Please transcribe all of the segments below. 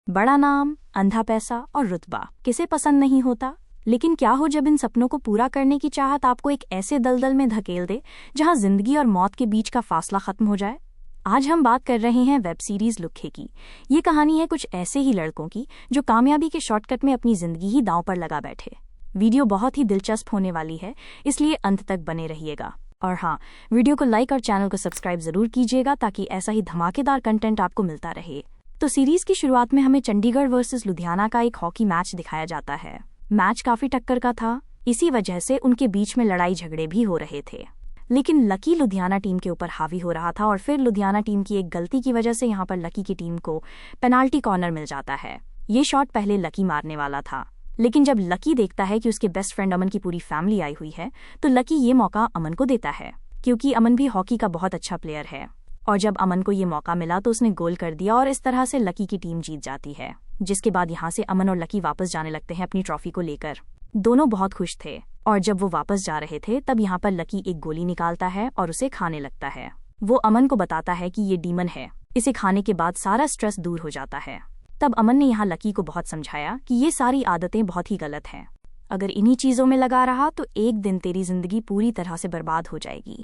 बड़ा नाम, अंधा पैसा और रुतबा किसे पसंद नहीं होता। लेकिन क्या हो जब इन सपनों को पूरा करने की चाहत आपको एक ऐसे दलदल में धकेल दे जहां जिंदगी और मौत के बीच का फासला खत्म हो जाए। आज हम बात कर रहे हैं वेब सीरीज लुक्खे की। ये कहानी है कुछ ऐसे ही लड़कों की जो कामयाबी के शॉर्टकट में अपनी जिंदगी ही दांव पर लगा बैठे। वीडियो बहुत ही दिलचस्प होने वाली है, इसलिए अंत तक बने रहिएगा। और हाँ, वीडियो को लाइक और चैनल को सब्सक्राइब जरूर कीजिएगा ताकि ऐसा ही धमाकेदार कंटेंट आपको मिलता रहे। तो सीरीज की शुरुआत में हमें चंडीगढ़ वर्सेस लुधियाना का एक हॉकी मैच दिखाया जाता है। मैच काफी टक्कर का था, इसी वजह से उनके बीच में लड़ाई झगड़े भी हो रहे थे। लेकिन लकी लुधियाना टीम के ऊपर हावी हो रहा था और फिर लुधियाना टीम की एक गलती की वजह से यहाँ पर लकी की टीम को पेनाल्टी कॉर्नर मिल जाता है। ये शॉट पहले लकी मारने वाला था, लेकिन जब लकी देखता है कि उसके बेस्ट फ्रेंड अमन की पूरी फैमिली आई हुई है तो लकी ये मौका अमन को देता है, क्योंकि अमन भी हॉकी का बहुत अच्छा प्लेयर है। और जब अमन को ये मौका मिला तो उसने गोल कर दिया और इस तरह से लकी की टीम जीत जाती है। जिसके बाद यहाँ से अमन और लकी वापस जाने लगते हैं अपनी ट्रॉफी को लेकर। दोनों बहुत खुश थे और जब वो वापस जा रहे थे तब यहाँ पर लकी एक गोली निकालता है और उसे खाने लगता है। वो अमन को बताता है कि ये डीमन है, इसे खाने के बाद सारा स्ट्रेस दूर हो जाता है। तब अमन ने यहाँ लकी को बहुत समझाया कि ये सारी आदतें बहुत ही गलत हैं। अगर इन्हीं चीजों में लगा रहा तो एक दिन तेरी जिंदगी पूरी तरह से बर्बाद हो जाएगी।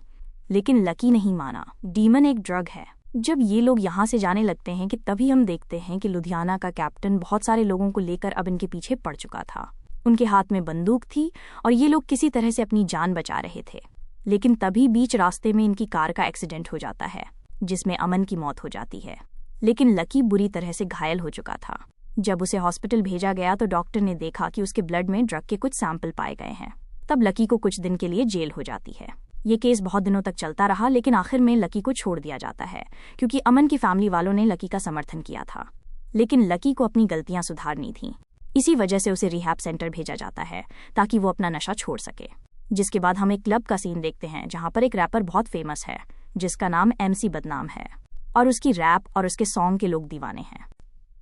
लेकिन लकी नहीं माना। डीमन एक ड्रग है। जब ये लोग यहाँ से जाने लगते हैं कि तभी हम देखते हैं कि लुधियाना का कैप्टन बहुत सारे लोगों को लेकर अब इनके पीछे पड़ चुका था। उनके हाथ में बंदूक थी और ये लोग किसी तरह से अपनी जान बचा रहे थे। लेकिन तभी बीच रास्ते में इनकी कार का एक्सीडेंट हो जाता है, जिसमें अमन की मौत हो जाती है। लेकिन लकी बुरी तरह से घायल हो चुका था। जब उसे हॉस्पिटल भेजा गया तो डॉक्टर ने देखा कि उसके ब्लड में ड्रग के कुछ सैंपल पाए गए हैं। तब लकी को कुछ दिन के लिए जेल हो जाती है। ये केस बहुत दिनों तक चलता रहा, लेकिन आखिर में लकी को छोड़ दिया जाता है, क्योंकि अमन की फैमिली वालों ने लकी का समर्थन किया था। लेकिन लकी को अपनी गलतियां सुधारनी थीं। इसी वजह से उसे रिहैब सेंटर भेजा जाता है ताकि वो अपना नशा छोड़ सके। जिसके बाद हम एक क्लब का सीन देखते हैं जहां पर एक रैपर बहुत फेमस है जिसका नाम MC बदनाम है और उसकी रैप और उसके सॉन्ग के लोग दीवाने हैं।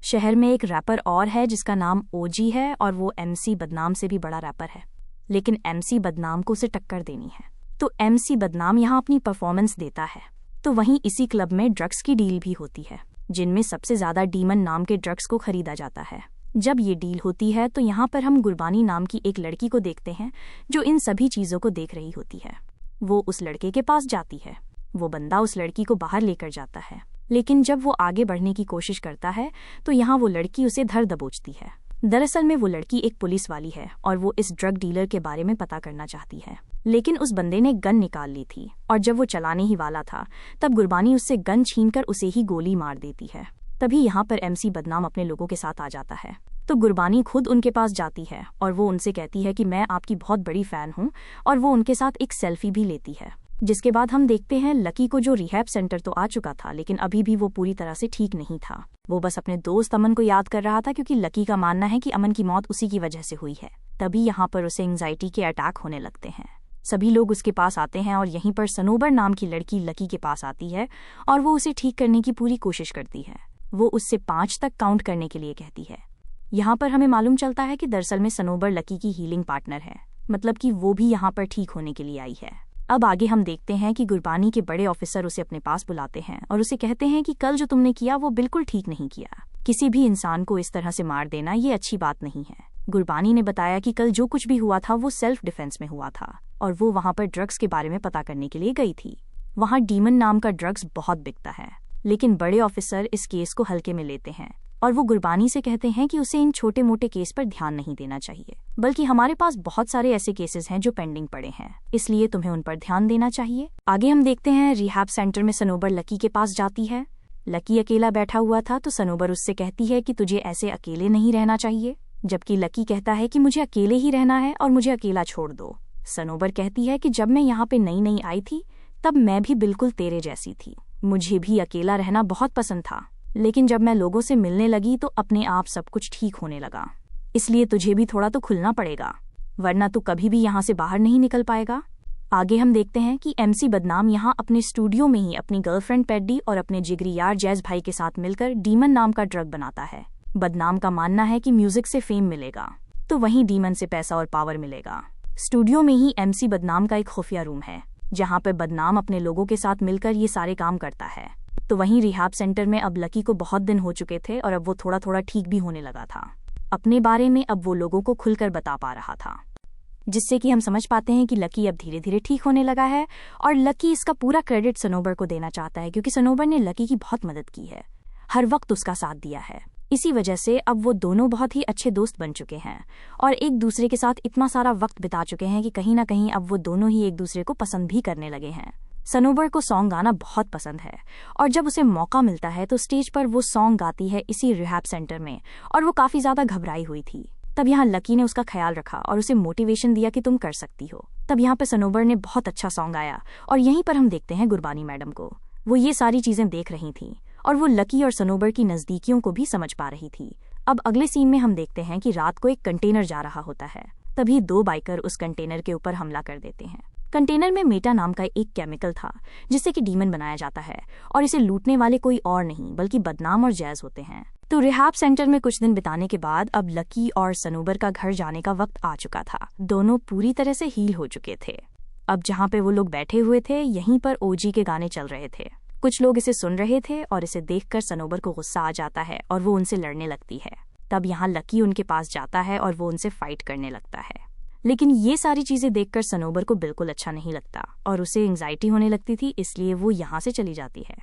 शहर में एक रैपर और है जिसका नाम OG है और वो MC बदनाम से भी बड़ा रैपर है। लेकिन MC बदनाम को उसे टक्कर देनी है, तो MC बदनाम यहाँ अपनी परफॉर्मेंस देता है। तो वहीं इसी क्लब में ड्रग्स की डील भी होती है, जिनमें सबसे ज्यादा डीमन नाम के ड्रग्स को खरीदा जाता है। जब ये डील होती है तो यहाँ पर हम गुरबानी नाम की एक लड़की को देखते हैं जो इन सभी चीजों को देख रही होती है। वो उस लड़के के पास जाती है। वो बंदा उस लड़की को बाहर लेकर जाता है, लेकिन जब वो आगे बढ़ने की कोशिश करता है तो यहाँ वो लड़की उसे धर दबोचती है। दरअसल में वो लड़की एक पुलिस वाली है और वो इस ड्रग डीलर के बारे में पता करना चाहती है। लेकिन उस बंदे ने गन निकाल ली थी और जब वो चलाने ही वाला था तब गुरबानी उससे गन छीनकर उसे ही गोली मार देती है। तभी यहाँ पर MC बदनाम अपने लोगों के साथ आ जाता है। तो गुरबानी खुद उनके पास जाती है और वो उनसे कहती है कि मैं आपकी बहुत बड़ी फैन हूँ, और वो उनके साथ एक सेल्फी भी लेती है। जिसके बाद हम देखते हैं लकी को, जो रिहैब सेंटर तो आ चुका था लेकिन अभी भी वो पूरी तरह से ठीक नहीं था। वो बस अपने दोस्त अमन को याद कर रहा था, क्योंकि लकी का मानना है कि अमन की मौत उसी की वजह से हुई है। तभी यहाँ पर उसे एंजाइटी के अटैक होने लगते हैं। सभी लोग उसके पास आते हैं और यहीं पर सनोबर नाम की लड़की लकी के पास आती है और वो उसे ठीक करने की पूरी कोशिश करती है। वो उससे 5 तक काउंट करने के लिए कहती है। यहाँ पर हमें मालूम चलता है कि दरअसल में सनोबर लकी की हीलिंग पार्टनर है, मतलब कि वो भी यहाँ पर ठीक होने के लिए आई है। अब आगे हम देखते हैं कि गुरबानी के बड़े ऑफिसर उसे अपने पास बुलाते हैं और उसे कहते हैं कि कल जो तुमने किया वो बिल्कुल ठीक नहीं किया। किसी भी इंसान को इस तरह से मार देना ये अच्छी बात नहीं है। गुरबानी ने बताया कि कल जो कुछ भी हुआ था वो सेल्फ डिफेंस में हुआ था और वो वहाँ पर ड्रग्स के बारे में पता करने के लिए गई थी। वहाँ डीमन नाम का ड्रग्स बहुत बिकता है, लेकिन बड़े ऑफिसर इस केस को हल्के में लेते हैं और वो गुरबानी से कहते हैं कि उसे इन छोटे मोटे केस पर ध्यान नहीं देना चाहिए, बल्कि हमारे पास बहुत सारे ऐसे केसेस हैं जो पेंडिंग पड़े हैं, इसलिए तुम्हें उन पर ध्यान देना चाहिए। आगे हम देखते हैं रिहैब सेंटर में सनोबर लकी के पास जाती है। लकी अकेला बैठा हुआ था तो सनोबर उससे कहती है कि तुझे ऐसे अकेले नहीं रहना चाहिए, जबकि लकी कहता है कि मुझे अकेले ही रहना है और मुझे अकेला छोड़ दो। सनोबर कहती है कि जब मैं यहाँ पे नई नई आई थी तब मैं भी बिल्कुल तेरे जैसी थी। मुझे भी अकेला रहना बहुत पसंद था, लेकिन जब मैं लोगों से मिलने लगी तो अपने आप सब कुछ ठीक होने लगा। इसलिए तुझे भी थोड़ा तो खुलना पड़ेगा, वरना तू कभी भी यहाँ से बाहर नहीं निकल पाएगा। आगे हम देखते हैं कि MC बदनाम यहाँ अपने स्टूडियो में ही अपनी गर्लफ्रेंड पैडी और अपने जिगरी यार जैज भाई के साथ मिलकर डीमन नाम का ड्रग बनाता है। बदनाम का मानना है कि म्यूजिक से फेम मिलेगा, तो वहीं डीमन से पैसा और पावर मिलेगा। स्टूडियो में ही MC बदनाम का एक खुफिया रूम है जहाँ पर बदनाम अपने लोगों के साथ मिलकर ये सारे काम करता है। तो वहीं रिहैब सेंटर में अब लकी को बहुत दिन हो चुके थे और अब वो थोड़ा थोड़ा ठीक भी होने लगा था। अपने बारे में अब वो लोगों को खुलकर बता पा रहा था, जिससे कि हम समझ पाते हैं कि लकी अब धीरे धीरे ठीक होने लगा है। और लकी इसका पूरा क्रेडिट सनोबर को देना चाहता है, क्योंकि सनोबर ने लकी की बहुत मदद की है, हर वक्त उसका साथ दिया है। इसी वजह से अब वो दोनों बहुत ही अच्छे दोस्त बन चुके हैं और एक दूसरे के साथ इतना सारा वक्त बिता चुके हैं कि कहीं ना कहीं अब वो दोनों ही एक दूसरे को पसंद भी करने लगे हैं। सनोबर को सॉन्ग गाना बहुत पसंद है और जब उसे मौका मिलता है तो स्टेज पर वो सॉन्ग गाती है इसी रिहैब सेंटर में, और वो काफी ज्यादा घबराई हुई थी। तब यहाँ लकी ने उसका ख्याल रखा और उसे मोटिवेशन दिया कि तुम कर सकती हो। तब यहाँ पे सनोबर ने बहुत अच्छा सॉन्ग गाया और यहीं पर हम देखते हैं गुरबानी मैडम को। वो ये सारी चीजें देख रही थी और वो लकी और सनोबर की नजदीकियों को भी समझ पा रही थी। अब अगले सीन में हम देखते हैं कि रात को एक कंटेनर जा रहा होता है। तभी 2 बाइकर उस कंटेनर के ऊपर हमला कर देते हैं। कंटेनर में मेटा नाम का एक केमिकल था जिससे कि डीमन बनाया जाता है, और इसे लूटने वाले कोई और नहीं बल्कि बदनाम और जैज होते हैं। तो रिहैब सेंटर में कुछ दिन बिताने के बाद अब लकी और सनोबर का घर जाने का वक्त आ चुका था। दोनों पूरी तरह से हील हो चुके थे। अब जहाँ पे वो लोग बैठे हुए थे यहीं पर ओजी के गाने चल रहे थे। कुछ लोग इसे सुन रहे थे और इसे देखकर सनोबर को गुस्सा आ जाता है और वो उनसे लड़ने लगती है। तब यहाँ लकी उनके पास जाता है और वो उनसे फाइट करने लगता है। लेकिन ये सारी चीजें देखकर सनोबर को बिल्कुल अच्छा नहीं लगता और उसे एंजाइटी होने लगती थी, इसलिए वो यहाँ से चली जाती है।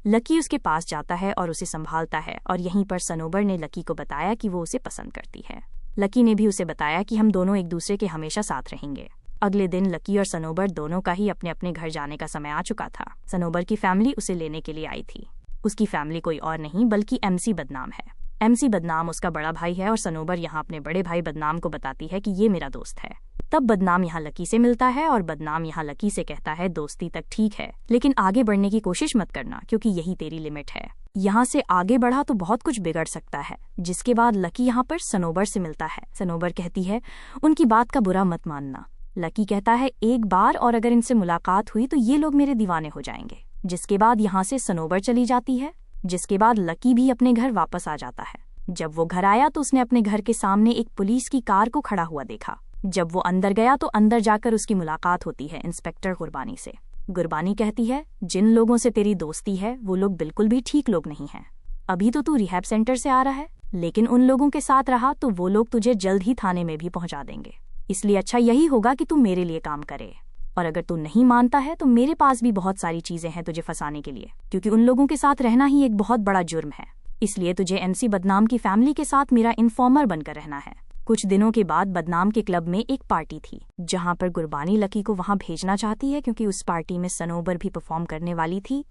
लकी उसके पास जाता है और उसे संभालता है और यहीं पर सनोबर ने लकी को बताया कि वो उसे पसंद करती है। लकी ने भी उसे बताया कि हम दोनों एक दूसरे के हमेशा साथ रहेंगे। अगले दिन लकी और सनोबर दोनों का ही अपने अपने घर जाने का समय आ चुका था। सनोबर की फैमिली उसे लेने के लिए आई थी। उसकी फैमिली कोई और नहीं बल्कि एमसी बदनाम है। एमसी बदनाम उसका बड़ा भाई है और सनोबर यहाँ अपने बड़े भाई बदनाम को बताती है कि ये मेरा दोस्त है। तब बदनाम यहाँ लकी से मिलता है और बदनाम यहाँ लकी से कहता है दोस्ती तक ठीक है, लेकिन आगे बढ़ने की कोशिश मत करना क्योंकि यही तेरी लिमिट है। यहाँ से आगे बढ़ा तो बहुत कुछ बिगड़ सकता है। जिसके बाद लकी यहाँ पर सनोबर से मिलता है। सनोबर कहती है उनकी बात का बुरा मत मानना। लकी कहता है एक बार और अगर इनसे मुलाकात हुई तो ये लोग मेरे दीवाने हो जाएंगे। जिसके बाद यहाँ से सनोबर चली जाती है। जिसके बाद लकी भी अपने घर वापस आ जाता है। जब वो घर आया तो उसने अपने घर के सामने एक पुलिस की कार को खड़ा हुआ देखा। जब वो अंदर गया तो अंदर जाकर उसकी मुलाकात होती है इंस्पेक्टर गुरबानी से। गुरबानी कहती है जिन लोगों से तेरी दोस्ती है वो लोग बिल्कुल भी ठीक लोग नहीं हैं। अभी तो तू रिहैब सेंटर से आ रहा है, लेकिन उन लोगों के साथ रहा तो वो लोग तुझे जल्द ही थाने में भी पहुंचा देंगे। इसलिए अच्छा यही होगा कि तू मेरे लिए काम करे, और अगर तू नहीं मानता है तो मेरे पास भी बहुत सारी चीजें हैं तुझे फंसाने के लिए, क्योंकि उन लोगों के साथ रहना ही एक बहुत बड़ा जुर्म है। इसलिए तुझे एमसी बदनाम की फैमिली के साथ मेरा इन्फॉर्मर बनकर रहना है। कुछ दिनों के बाद बदनाम के क्लब में एक पार्टी थी जहां पर गुरबानी लकी को वहां भेजना चाहती है क्योंकि उस पार्टी में सनोबर भी परफॉर्म करने वाली थी।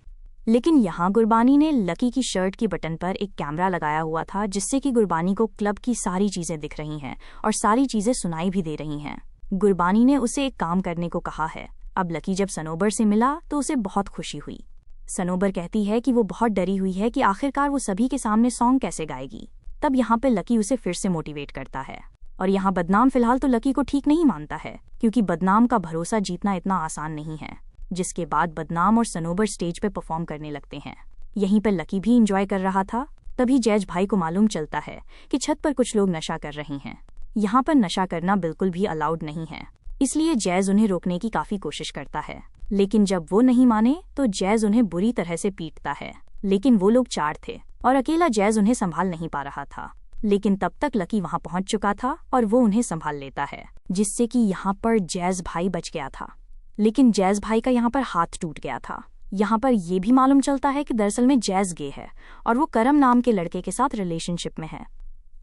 लेकिन यहाँ गुरबानी ने लकी की शर्ट की बटन पर एक कैमरा लगाया हुआ था जिससे कि गुरबानी को क्लब की सारी चीजें दिख रही हैं और सारी चीजें सुनाई भी दे रही हैं। गुरबानी ने उसे एक काम करने को कहा है। अब लकी जब सनोबर से मिला तो उसे बहुत खुशी हुई। सनोबर कहती है कि वो बहुत डरी हुई है कि आखिरकार वो सभी के सामने सॉन्ग कैसे गाएगी। तब यहाँ पे लकी उसे फिर से मोटिवेट करता है। और यहाँ बदनाम फिलहाल तो लकी को ठीक नहीं मानता है क्योंकि बदनाम का भरोसा जीतना इतना आसान नहीं है। जिसके बाद बदनाम और सनोबर स्टेज पे परफॉर्म करने लगते हैं। यहीं पर लकी भी एंजॉय कर रहा था। तभी जैज भाई को मालूम चलता है कि छत पर कुछ लोग नशा कर रहे हैं। यहाँ पर नशा करना बिल्कुल भी अलाउड नहीं है, इसलिए जैज उन्हें रोकने की काफी कोशिश करता है। लेकिन जब वो नहीं माने तो जैज उन्हें बुरी तरह से पीटता है। लेकिन वो लोग 4 थे और अकेला जैज उन्हें संभाल नहीं पा रहा था। लेकिन तब तक लकी वहाँ पहुँच चुका था और वो उन्हें संभाल लेता है, जिससे कि यहाँ पर जैज भाई बच गया था। लेकिन जैज भाई का यहाँ पर हाथ टूट गया था। यहाँ पर यह भी मालूम चलता है कि दरअसल में जैज गे है और वो करम नाम के लड़के के साथ रिलेशनशिप में है।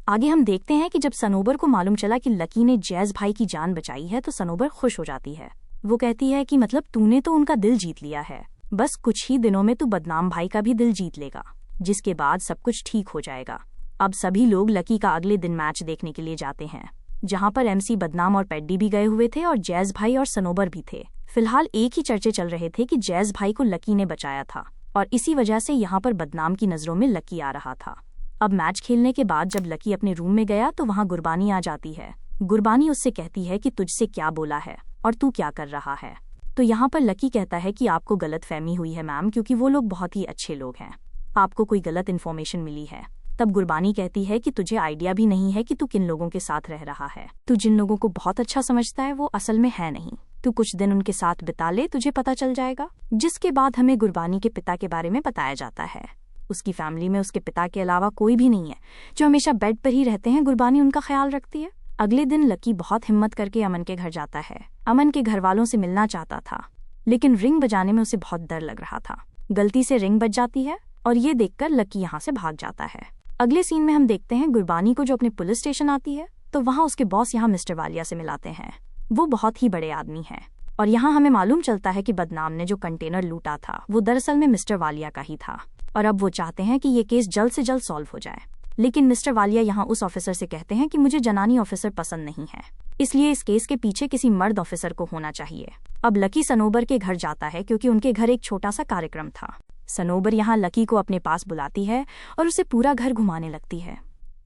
आगे हम देखते हैं कि जब सनोबर को मालूम चला कि लकी ने जैज भाई की जान बचाई है तो सनोबर खुश हो जाती है। वो कहती है कि मतलब तूने तो उनका दिल जीत लिया है, बस कुछ ही दिनों में तू बदनाम भाई का भी दिल जीत लेगा, जिसके बाद सब कुछ ठीक हो जाएगा। अब सभी लोग लकी का अगले दिन मैच देखने के लिए जाते हैं, जहाँ पर एमसी बदनाम और पेड्डी भी गए हुए थे और जैज भाई और सनोबर भी थे। फिलहाल एक ही चर्चे चल रहे थे कि जैज भाई को लकी ने बचाया था और इसी वजह से यहाँ पर बदनाम की नजरों में लकी आ रहा था। अब मैच खेलने के बाद जब लकी अपने रूम में गया तो वहाँ गुरबानी आ जाती है। गुरबानी उससे कहती है कि तुझसे क्या बोला है और तू क्या कर रहा है। तो यहाँ पर लकी कहता है कि आपको गलत फहमी हुई है मैम, क्योंकि वो लोग बहुत ही अच्छे लोग हैं, आपको कोई गलत इन्फॉर्मेशन मिली है। तब गुरबानी कहती है कि तुझे आइडिया भी नहीं है कि तू किन लोगों के साथ रह रहा है। तू जिन लोगों को बहुत अच्छा समझता है वो असल में है नहीं। तू कुछ दिन उनके साथ बिता ले, तुझे पता चल जाएगा। जिसके बाद हमें गुरबानी के पिता के बारे में बताया जाता है। उसकी फैमिली में उसके पिता के अलावा कोई भी नहीं है, जो हमेशा बेड पर ही रहते हैं। गुरबानी उनका ख्याल रखती है। अगले दिन लकी बहुत हिम्मत करके अमन के घर जाता है। अमन के घर वालों से मिलना चाहता था, लेकिन रिंग बजाने में उसे बहुत डर लग रहा था। गलती से रिंग बज जाती है और ये देखकर लकी यहाँ से भाग जाता है। अगले सीन में हम देखते हैं गुरबानी को, जो अपने पुलिस स्टेशन आती है, तो वहाँ उसके बॉस यहाँ मिस्टर वालिया से मिलाते हैं। वो बहुत ही बड़े आदमी हैं और यहाँ हमें मालूम चलता है कि बदनाम ने जो कंटेनर लूटा था वो दरअसल में मिस्टर वालिया का ही था और अब वो चाहते हैं कि ये केस जल्द से जल्द सॉल्व हो जाए। लेकिन मिस्टर वालिया यहाँ उस ऑफिसर से कहते हैं कि मुझे जनानी ऑफिसर पसंद नहीं है, इसलिए इस केस के पीछे किसी मर्द ऑफिसर को होना चाहिए। अब लकी सनोबर के घर जाता है क्योंकि उनके घर एक छोटा सा कार्यक्रम था। सनोबर यहाँ लकी को अपने पास बुलाती है और उसे पूरा घर घुमाने लगती है।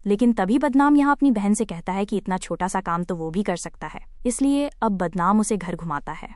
लेकिन तभी बदनाम यहाँ अपनी बहन से कहता है कि इतना छोटा सा काम तो वो भी कर सकता है, इसलिए अब बदनाम उसे घर घुमाता है।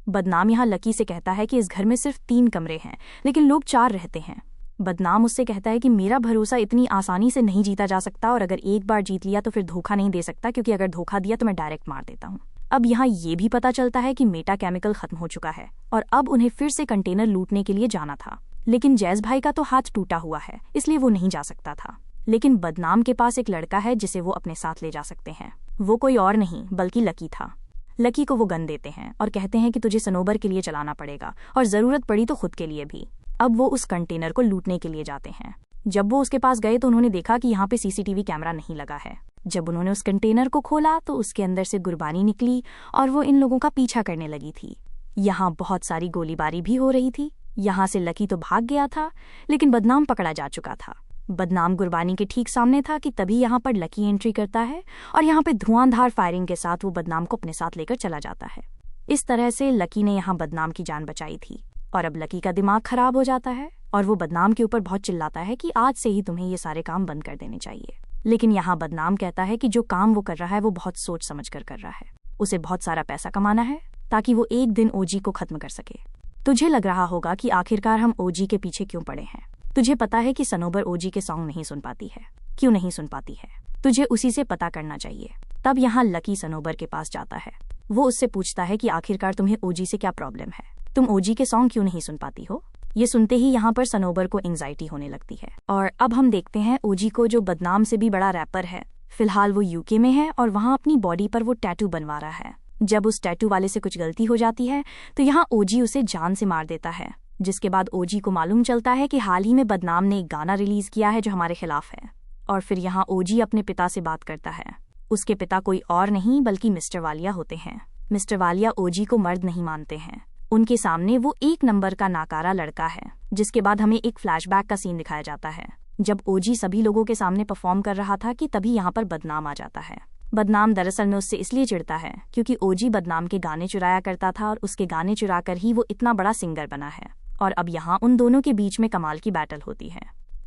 बदनाम यहाँ लकी से कहता है कि इस घर में सिर्फ 3 कमरे हैं, लेकिन लोग 4 रहते हैं। बदनाम उससे कहता है कि मेरा भरोसा इतनी आसानी से नहीं जीता जा सकता और अगर एक बार जीत लिया तो फिर धोखा नहीं दे सकता, क्योंकि अगर धोखा दिया तो मैं डायरेक्ट मार देता हूँ। अब यहाँ ये भी पता चलता है कि मेटा केमिकल खत्म हो चुका है और अब उन्हें फिर से कंटेनर लूटने के लिए जाना था। लेकिन जैज भाई का तो हाथ टूटा हुआ है, इसलिए वो नहीं जा सकता था। लेकिन बदनाम के पास एक लड़का है जिसे वो अपने साथ ले जा सकते हैं। वो कोई और नहीं बल्कि लकी था। लकी को वो गन देते हैं और कहते हैं कि तुझे सनोबर के लिए चलाना पड़ेगा और जरूरत पड़ी तो खुद के लिए भी। अब वो उस कंटेनर को लूटने के लिए जाते हैं। जब वो उसके पास गए तो उन्होंने देखा कि यहाँ पे सीसीटीवी कैमरा नहीं लगा है। जब उन्होंने उस कंटेनर को खोला तो उसके अंदर से गुरबानी निकली और वो इन लोगों का पीछा करने लगी थी। यहाँ बहुत सारी गोलीबारी भी हो रही थी। यहाँ से लकी तो भाग गया था, लेकिन बदनाम पकड़ा जा चुका था। बदनाम गुरबानी के ठीक सामने था कि तभी यहाँ पर लकी एंट्री करता है और यहाँ पे धुआंधार फायरिंग के साथ वो बदनाम को अपने साथ लेकर चला जाता है। इस तरह से लकी ने यहाँ बदनाम की जान बचाई थी और अब लकी का दिमाग खराब हो जाता है और वो बदनाम के ऊपर बहुत चिल्लाता है कि आज से ही तुम्हें ये सारे काम बंद कर देने चाहिए। लेकिन यहाँ बदनाम कहता है कि जो काम वो कर रहा है वो बहुत सोच समझ कर रहा है। उसे बहुत सारा पैसा कमाना है ताकि वो एक दिन ओजी को खत्म कर सके। तुझे लग रहा होगा कि आखिरकार हम ओजी के पीछे क्यों पड़े हैं। तुझे पता है कि सनोबर ओजी के सॉन्ग नहीं सुन पाती है। क्यों नहीं सुन पाती है? तुझे उसी से पता करना चाहिए। तब यहाँ लकी सनोबर के पास जाता है। वो उससे पूछता है कि आखिरकार तुम्हें ओजी से क्या प्रॉब्लम है, तुम ओजी के सॉन्ग क्यों नहीं सुन पाती हो। ये सुनते ही यहाँ पर सनोबर को एंजाइटी होने लगती है और अब हम देखते हैं ओजी को, जो बदनाम से भी बड़ा रैपर है। फिलहाल वो यूके में है और वहाँ अपनी बॉडी पर वो टैटू बनवा रहा है। जब उस टैटू वाले से कुछ गलती हो जाती है तो यहाँ ओजी उसे जान से मार देता है। जिसके बाद ओजी को मालूम चलता है कि हाल ही में बदनाम ने एक गाना रिलीज किया है जो हमारे खिलाफ है। और फिर यहाँ ओजी अपने पिता से बात करता है। उसके पिता कोई और नहीं बल्कि मिस्टर वालिया होते हैं। मिस्टर वालिया ओजी को मर्द नहीं मानते हैं। उनके सामने वो 1 नंबर का नाकारा लड़का है। जिसके बाद हमें एक फ्लैशबैक का सीन दिखाया जाता है जब ओजी सभी लोगों के सामने परफॉर्म कर रहा था कि तभी यहाँ पर बदनाम आ जाता है। बदनाम दरअसल में उससे इसलिए चिढ़ता है क्योंकि ओजी बदनाम के गाने चुराया करता था और उसके गाने चुराकर ही वो इतना बड़ा सिंगर बना है। और अब यहाँ उन दोनों के बीच में कमाल की बैटल होती है।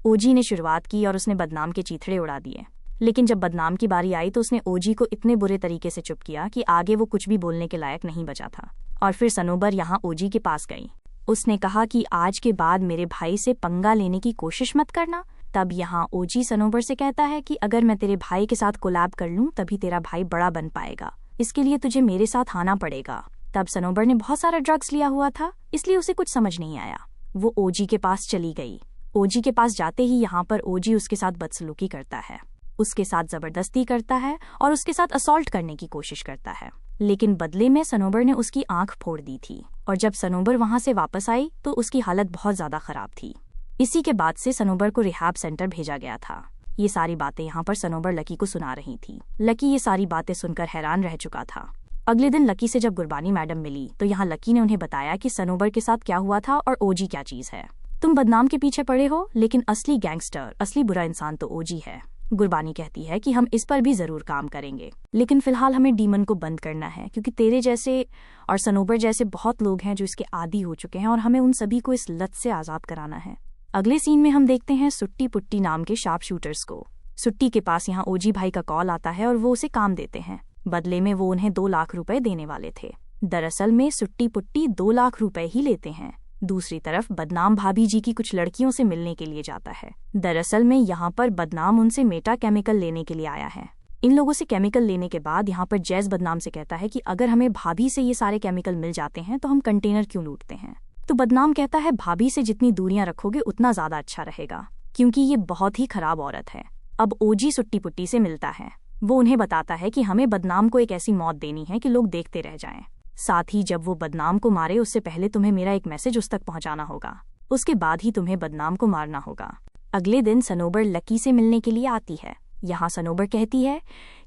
ओजी ने शुरुआत की और उसने बदनाम के चीथड़े उड़ा दिए, लेकिन जब बदनाम की बारी आई तो उसने ओजी को इतने बुरे तरीके से चुप किया कि आगे वो कुछ भी बोलने के लायक नहीं बचा था। और फिर सनोबर यहाँ ओजी के पास गई। उसने कहा कि आज के बाद मेरे भाई से पंगा लेने की कोशिश मत करना। तब यहाँ ओजी सनोबर से कहता है कि अगर मैं तेरे भाई के साथ कोलैब कर लूं तभी तेरा भाई बड़ा बन पाएगा, इसके लिए तुझे मेरे साथ आना पड़ेगा। तब सनोबर ने बहुत सारा ड्रग्स लिया हुआ था, इसलिए उसे कुछ समझ नहीं आया। वो ओजी के पास चली गई। ओजी के पास जाते ही यहाँ पर ओजी उसके साथ बदसलूकी करता है, उसके साथ जबरदस्ती करता है और उसके साथ असॉल्ट करने की कोशिश करता है। लेकिन बदले में सनोबर ने उसकी आंख फोड़ दी थी और जब सनोबर वहां से वापस आई तो उसकी हालत बहुत ज्यादा खराब थी। इसी के बाद से सनोबर को रिहैब सेंटर भेजा गया था। ये सारी बातें यहाँ पर सनोबर लकी को सुना रही थी। लकी ये सारी बातें सुनकर हैरान रह चुका था। अगले दिन लकी से जब गुरबानी मैडम मिली तो यहाँ लकी ने उन्हें बताया कि सनोबर के साथ क्या हुआ था और ओजी क्या चीज है। तुम बदनाम के पीछे पड़े हो, लेकिन असली गैंगस्टर, असली बुरा इंसान तो ओजी है। गुरबानी कहती है कि हम इस पर भी जरूर काम करेंगे, लेकिन फिलहाल हमें डीमन को बंद करना है क्योंकि तेरे जैसे और सनोबर जैसे बहुत लोग हैं जो इसके आदी हो चुके हैं और हमें उन सभी को इस लत से आजाद कराना है। अगले सीन में हम देखते हैं सुट्टी पुट्टी नाम के शार्प शूटर्स को। सुट्टी के पास यहाँ ओजी भाई का कॉल आता है और वो उसे काम देते हैं। बदले में वो उन्हें 2 लाख रुपए देने वाले थे। दरअसल में सुट्टी पुट्टी 2 लाख रुपए ही लेते हैं। दूसरी तरफ बदनाम भाभी जी की कुछ लड़कियों से मिलने के लिए जाता है। दरअसल में यहाँ पर बदनाम उनसे मेटा केमिकल लेने के लिए आया है। इन लोगों से केमिकल लेने के बाद यहाँ पर जैज बदनाम से कहता है कि अगर हमें भाभी से ये सारे केमिकल मिल जाते हैं तो हम कंटेनर क्यों लूटते हैं। तो बदनाम कहता है भाभी से जितनी दूरियां रखोगे उतना ज्यादा अच्छा रहेगा, क्योंकि ये बहुत ही खराब औरत है। अब ओजी सुट्टी पुट्टी से मिलता है। वो उन्हें बताता है कि हमें बदनाम को एक ऐसी मौत देनी है कि लोग देखते रह जाएं। साथ ही जब वो बदनाम को मारे उससे पहले तुम्हें मेरा एक मैसेज उस तक पहुंचाना होगा, उसके बाद ही तुम्हें बदनाम को मारना होगा। अगले दिन सनोबर लकी से मिलने के लिए आती है। यहाँ सनोबर कहती है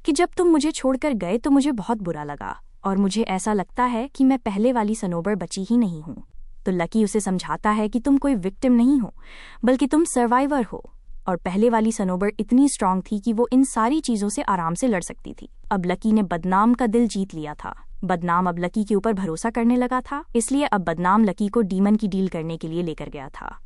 कि जब तुम मुझे छोड़कर गए तो मुझे बहुत बुरा लगा और मुझे ऐसा लगता है कि मैं पहले वाली सनोबर बची ही नहीं हूँ। तो लकी उसे समझाता है कि तुम कोई विक्टिम नहीं हो, बल्कि तुम सर्वाइवर हो, और पहले वाली सनोबर इतनी स्ट्रांग थी कि वो इन सारी चीजों से आराम से लड़ सकती थी। अब लकी ने बदनाम का दिल जीत लिया था। बदनाम अब लकी के ऊपर भरोसा करने लगा था, इसलिए अब बदनाम लकी को डीमन की डील करने के लिए लेकर गया था।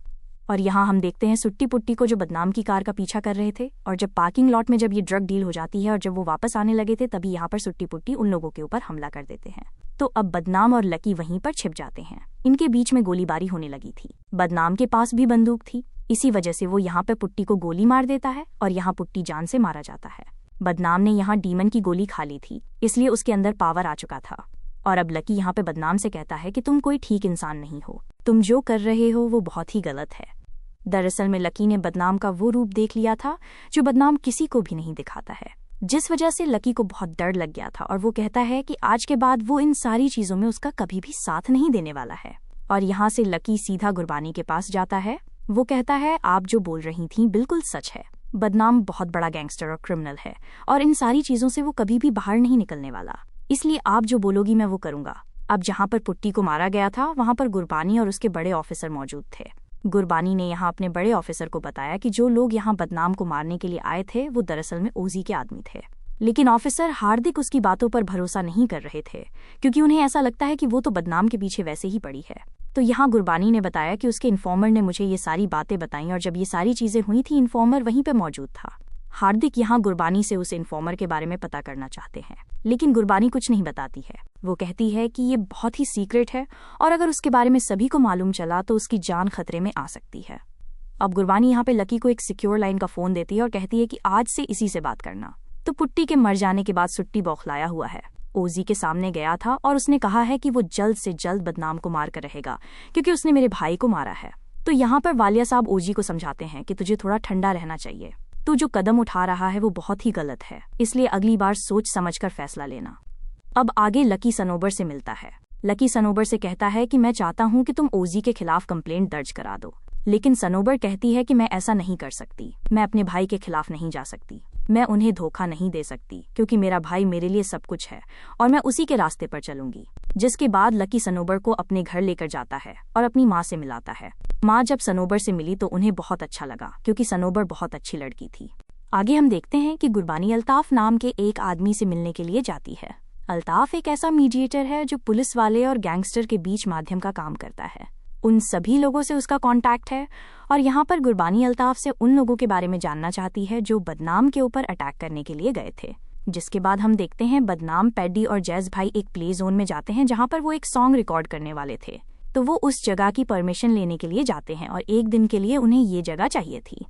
और यहाँ हम देखते हैं सुट्टी पुट्टी को जो बदनाम की कार का पीछा कर रहे थे, और जब पार्किंग लॉट में जब ये ड्रग डील हो जाती है और जब वो वापस आने लगे थे तभी यहाँ पर सुट्टी पुट्टी उन लोगों के ऊपर हमला कर देते हैं। तो अब बदनाम और लकी वहीं पर छिप जाते हैं। इनके बीच में गोलीबारी होने लगी थी। बदनाम के पास भी बंदूक थी, इसी वजह से वो यहाँ पर पुट्टी को गोली मार देता है और यहाँ पुट्टी जान से मारा जाता है। बदनाम ने यहाँ डीमन की गोली खा ली थी, इसलिए उसके अंदर पावर आ चुका था। और अब लकी यहाँ पे बदनाम से कहता है कि तुम कोई ठीक इंसान नहीं हो, तुम जो कर रहे हो वो बहुत ही गलत है। दरअसल में लकी ने बदनाम का वो रूप देख लिया था जो बदनाम किसी को भी नहीं दिखाता है, जिस वजह से लकी को बहुत डर लग गया था और वो कहता है कि आज के बाद वो इन सारी चीजों में उसका कभी भी साथ नहीं देने वाला है। और यहाँ से लकी सीधा गुरबानी के पास जाता है। वो कहता है आप जो बोल रही थी बिल्कुल सच है, बदनाम बहुत बड़ा गैंगस्टर और क्रिमिनल है और इन सारी चीजों से वो कभी भी बाहर नहीं निकलने वाला, इसलिए आप जो बोलोगी मैं वो करूंगा। अब जहाँ पर पुट्टी को मारा गया था वहाँ पर गुरबानी और उसके बड़े ऑफिसर मौजूद थे। गुरबानी ने यहाँ अपने बड़े ऑफिसर को बताया कि जो लोग यहाँ बदनाम को मारने के लिए आए थे वो दरअसल में ओजी के आदमी थे, लेकिन ऑफिसर हार्दिक उसकी बातों पर भरोसा नहीं कर रहे थे क्योंकि उन्हें ऐसा लगता है कि वो तो बदनाम के पीछे वैसे ही पड़ी है। तो यहाँ गुरबानी ने बताया कि उसके इन्फॉर्मर ने मुझे ये सारी बातें बताई और जब ये सारी चीजें हुई थी इन्फॉर्मर वहीं पे मौजूद था। हार्दिक यहाँ गुरबानी से उस इन्फॉर्मर के बारे में पता करना चाहते हैं, लेकिन गुरबानी कुछ नहीं बताती है। वो कहती है कि ये बहुत ही सीक्रेट है और अगर उसके बारे में सभी को मालूम चला तो उसकी जान खतरे में आ सकती है। अब गुरबानी यहाँ पे लकी को एक सिक्योर लाइन का फोन देती है और कहती है कि आज से इसी से बात करना। तो पुट्टी के मर जाने के बाद सुट्टी बौखलाया हुआ है, ओजी के सामने गया था और उसने कहा है कि वो जल्द से जल्द बदनाम को मार कर रहेगा क्योंकि उसने मेरे भाई को मारा है। तो यहाँ पर वालिया साहब ओजी को समझाते हैं कि तुझे थोड़ा ठंडा रहना चाहिए, तू जो कदम उठा रहा है वो बहुत ही गलत है, इसलिए अगली बार सोच समझकर फैसला लेना। अब आगे लकी सनोबर से मिलता है। लकी सनोबर से कहता है कि मैं चाहता हूँ कि तुम ओजी के खिलाफ कंप्लेंट दर्ज करा दो, लेकिन सनोबर कहती है कि मैं ऐसा नहीं कर सकती, मैं अपने भाई के खिलाफ नहीं जा सकती, मैं उन्हें धोखा नहीं दे सकती क्योंकि मेरा भाई मेरे लिए सब कुछ है और मैं उसी के रास्ते पर चलूंगी। जिसके बाद लकी सनोबर को अपने घर लेकर जाता है और अपनी माँ से मिलाता है। माँ जब सनोबर से मिली तो उन्हें बहुत अच्छा लगा क्योंकि सनोबर बहुत अच्छी लड़की थी। आगे हम देखते हैं कि गुरबानी अल्ताफ नाम के एक आदमी से मिलने के लिए जाती है। अल्ताफ एक ऐसा मीडिएटर है जो पुलिस वाले और गैंगस्टर के बीच माध्यम का काम करता है। उन सभी लोगों से उसका कांटेक्ट है और यहाँ पर गुरबानी अल्ताफ से उन लोगों के बारे में जानना चाहती है जो बदनाम के ऊपर अटैक करने के लिए गए थे। जिसके बाद हम देखते हैं बदनाम, पैडी और जैज भाई एक प्ले जोन में जाते हैं जहाँ पर वो एक सॉन्ग रिकॉर्ड करने वाले थे। तो वो उस जगह की परमिशन लेने के लिए जाते हैं और एक दिन के लिए उन्हें ये जगह चाहिए थी।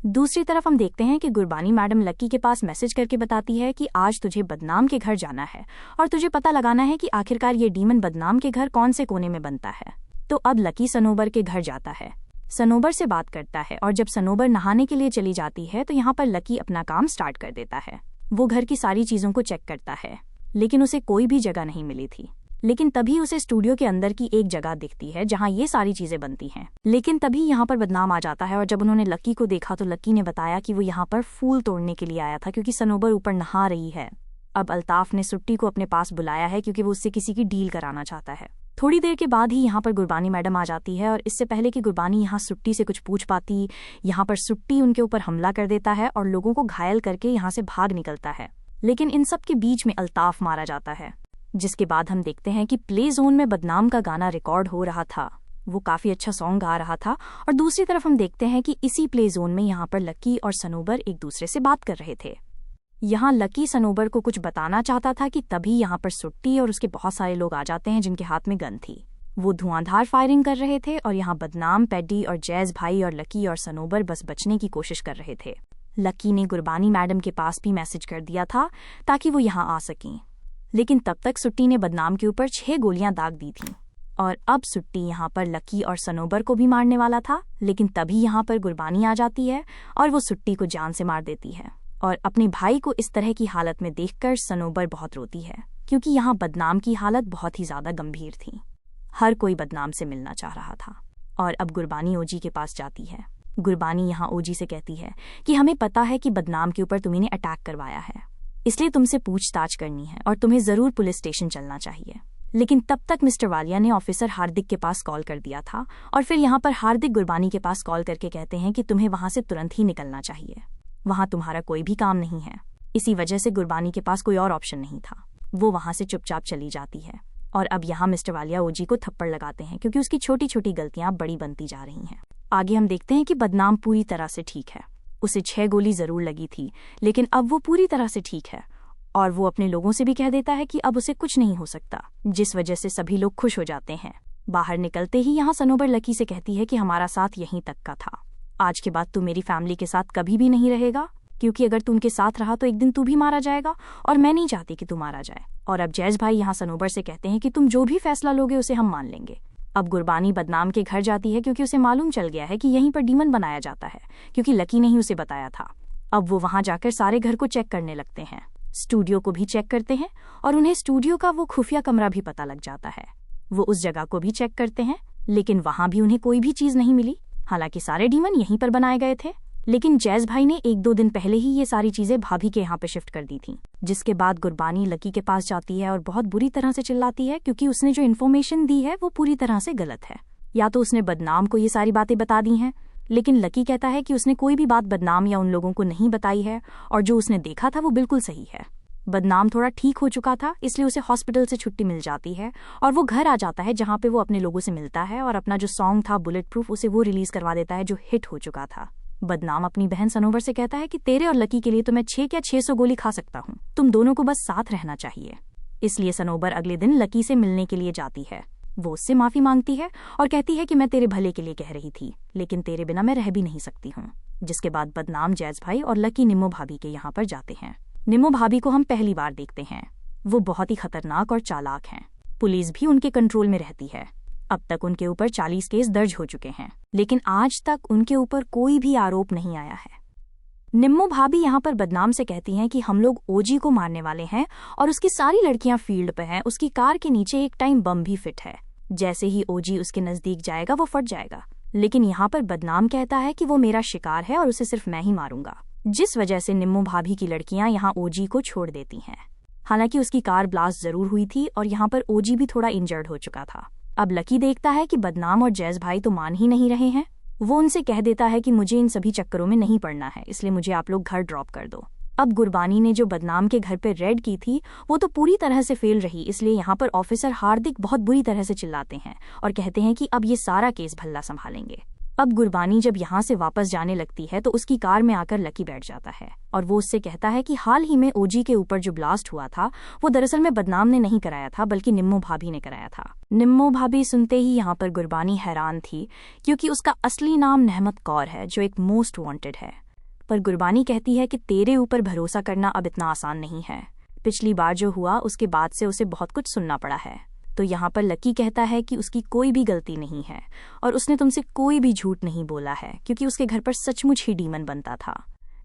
दूसरी तरफ हम देखते हैं कि गुरबानी मैडम लकी के पास मैसेज करके बताती है कि आज तुझे बदनाम के घर जाना है और तुझे पता लगाना है कि आखिरकार ये डीमन बदनाम के घर कौन से कोने में बनता है। तो अब लकी सनोबर के घर जाता है, सनोबर से बात करता है और जब सनोबर नहाने के लिए चली जाती है तो यहाँ पर लकी अपना काम स्टार्ट कर देता है। वो घर की सारी चीजों को चेक करता है, लेकिन उसे कोई भी जगह नहीं मिली थी। लेकिन तभी उसे स्टूडियो के अंदर की एक जगह दिखती है जहाँ ये सारी चीजें बनती हैं। लेकिन तभी यहाँ पर बदनाम आ जाता है और जब उन्होंने लकी को देखा तो लकी ने बताया कि वो यहाँ पर फूल तोड़ने के लिए आया था क्योंकि सनोबर ऊपर नहा रही है। अब अल्ताफ ने सुट्टी को अपने पास बुलाया है क्योंकि वो उससे किसी की डील कराना चाहता है। थोड़ी देर के बाद ही यहाँ पर गुरबानी मैडम आ जाती है और इससे पहले कि गुरबानी यहाँ सुट्टी से कुछ पूछ पाती, यहाँ पर सुट्टी उनके ऊपर हमला कर देता है और लोगों को घायल करके यहाँ से भाग निकलता है। लेकिन इन सब के बीच में अल्ताफ मारा जाता है। जिसके बाद हम देखते हैं कि प्ले जोन में बदनाम का गाना रिकॉर्ड हो रहा था। वो काफी अच्छा सॉन्ग गा रहा था और दूसरी तरफ हम देखते हैं कि इसी प्ले जोन में यहाँ पर लकी और सनोबर एक दूसरे से बात कर रहे थे। यहाँ लकी सनोबर को कुछ बताना चाहता था कि तभी यहाँ पर सुट्टी और उसके बहुत सारे लोग आ जाते हैं जिनके हाथ में गन थी। वो धुआंधार फायरिंग कर रहे थे और यहाँ बदनाम, पैडी और जैज भाई और लकी और सनोबर बस बचने की कोशिश कर रहे थे। लकी ने गुरबानी मैडम के पास भी मैसेज कर दिया था ताकि वो यहाँ आ सकें, लेकिन तब तक सुट्टी ने बदनाम के ऊपर 6 गोलियां दाग दी थीं। और अब सुट्टी यहाँ पर लकी और सनोबर को भी मारने वाला था, लेकिन तभी यहाँ पर गुरबानी आ जाती है और वो सुट्टी को जान से मार देती है। और अपने भाई को इस तरह की हालत में देखकर सनोबर बहुत रोती है, क्योंकि यहाँ बदनाम की हालत बहुत ही ज्यादा गंभीर थी। हर कोई बदनाम से मिलना चाह रहा था। और अब गुरबानी ओजी के पास जाती है। गुरबानी यहाँ ओजी से कहती है कि हमें पता है कि बदनाम के ऊपर तुम्हें अटैक करवाया है, इसलिए तुमसे पूछताछ करनी है और तुम्हें जरूर पुलिस स्टेशन चलना चाहिए। लेकिन तब तक मिस्टर वालिया ने ऑफिसर हार्दिक के पास कॉल कर दिया था और फिर यहाँ पर हार्दिक गुरबानी के पास कॉल करके कहते हैं कि तुम्हें वहां से तुरंत ही निकलना चाहिए, वहां तुम्हारा कोई भी काम नहीं है। इसी वजह से गुरबानी के पास कोई और ऑप्शन नहीं था, वो वहां से चुपचाप चली जाती है। और अब यहाँ मिस्टर वालिया ओजी को थप्पड़ लगाते हैं, क्योंकि उसकी छोटी छोटी गलतियां बड़ी बनती जा रही हैं। आगे हम देखते हैं कि बदनाम पूरी तरह से ठीक है। उसे 6 गोली जरूर लगी थी, लेकिन अब वो पूरी तरह से ठीक है और वो अपने लोगों से भी कह देता है कि अब उसे कुछ नहीं हो सकता, जिस वजह से सभी लोग खुश हो जाते हैं। बाहर निकलते ही यहाँ सनोबर लकी से कहती है कि हमारा साथ यहीं तक का था, आज के बाद तू मेरी फैमिली के साथ कभी भी नहीं रहेगा, क्योंकि अगर तू उनके साथ रहा तो एक दिन तू भी मारा जाएगा और मैं नहीं चाहती कि तू मारा जाए। और अब जैज भाई यहाँ सनोबर से कहते हैं कि तुम जो भी फैसला लोगे उसे हम मान लेंगे। अब गुरबानी बदनाम के घर जाती है, क्योंकि उसे मालूम चल गया है कि यहीं पर डीमन बनाया जाता है, क्योंकि लकी ने ही उसे बताया था। अब वो वहां जाकर सारे घर को चेक करने लगते हैं, स्टूडियो को भी चेक करते हैं और उन्हें स्टूडियो का वो खुफिया कमरा भी पता लग जाता है। वो उस जगह को भी चेक करते हैं, लेकिन वहां भी उन्हें कोई भी चीज नहीं मिली। हालांकि सारे डीमन यहीं पर बनाए गए थे, लेकिन जैज भाई ने 1-2 दिन पहले ही ये सारी चीजें भाभी के यहाँ पे शिफ्ट कर दी थी। जिसके बाद गुरबानी लकी के पास जाती है और बहुत बुरी तरह से चिल्लाती है, क्योंकि उसने जो इन्फॉर्मेशन दी है वो पूरी तरह से गलत है। या तो उसने बदनाम को ये सारी बातें बता दी हैं, लेकिन लकी कहता है कि उसने कोई भी बात बदनाम या उन लोगों को नहीं बताई है और जो उसने देखा था वो बिल्कुल सही है। बदनाम थोड़ा ठीक हो चुका था, इसलिए उसे हॉस्पिटल से छुट्टी मिल जाती है और वो घर आ जाता है, जहाँ पे वो अपने लोगों से मिलता है और अपना जो सॉन्ग था बुलेट प्रूफ उसे वो रिलीज करवा देता है, जो हिट हो चुका था। बदनाम अपनी बहन सनोबर से कहता है कि तेरे और लकी के लिए तो मैं 6 या 600 गोली खा सकता हूँ, तुम दोनों को बस साथ रहना चाहिए। इसलिए सनोबर अगले दिन लकी से मिलने के लिए जाती है। वो उससे माफी मांगती है और कहती है कि मैं तेरे भले के लिए कह रही थी, लेकिन तेरे बिना मैं रह भी नहीं सकती हूँ। जिसके बाद बदनाम जैज भाई और लकी निम्मो भाभी के यहाँ पर जाते हैं। निम्मो भाभी को हम पहली बार देखते हैं। वो बहुत ही खतरनाक और चालाक हैं। पुलिस भी उनके कंट्रोल में रहती है। अब तक उनके ऊपर 40 केस दर्ज हो चुके हैं, लेकिन आज तक उनके ऊपर कोई भी आरोप नहीं आया है। निम्मो भाभी यहाँ पर बदनाम से कहती हैं कि हम लोग ओजी को मारने वाले हैं और उसकी सारी लड़कियां फील्ड पे हैं। उसकी कार के नीचे एक टाइम बम भी फिट है। जैसे ही ओजी उसके नजदीक जाएगा वो फट जाएगा। लेकिन यहाँ पर बदनाम कहता है कि वो मेरा शिकार है और उसे सिर्फ मैं ही मारूंगा, जिस वजह से निम्मो भाभी की लड़कियां यहाँ ओजी को छोड़ देती हैं। हालांकि उसकी कार ब्लास्ट जरूर हुई थी और यहाँ पर ओजी भी थोड़ा इंजर्ड हो चुका था। अब लकी देखता है कि बदनाम और जैज भाई तो मान ही नहीं रहे हैं। वो उनसे कह देता है कि मुझे इन सभी चक्करों में नहीं पड़ना है, इसलिए मुझे आप लोग घर ड्रॉप कर दो। अब गुरबानी ने जो बदनाम के घर पे रेड की थी वो तो पूरी तरह से फेल रही, इसलिए यहाँ पर ऑफिसर हार्दिक बहुत बुरी तरह से चिल्लाते हैं और कहते हैं कि अब ये सारा केस भल्ला संभालेंगे। अब गुरबानी जब यहाँ से वापस जाने लगती है तो उसकी कार में आकर लकी बैठ जाता है और वो उससे कहता है कि हाल ही में ओजी के ऊपर जो ब्लास्ट हुआ था वो दरअसल में बदनाम ने नहीं कराया था, बल्कि निम्मो भाभी ने कराया था। निम्मो भाभी सुनते ही यहाँ पर गुरबानी हैरान थी, क्योंकि उसका असली नाम नहमत कौर है, जो एक मोस्ट वांटेड है। पर गुरबानी कहती है कि तेरे ऊपर भरोसा करना अब इतना आसान नहीं है। पिछली बार जो हुआ उसके बाद से उसे बहुत कुछ सुनना पड़ा है। तो यहाँ पर लकी कहता है कि उसकी कोई भी गलती नहीं है और उसने तुमसे कोई भी झूठ नहीं बोला है, क्योंकि उसके घर पर सचमुच ही डीमन बनता था,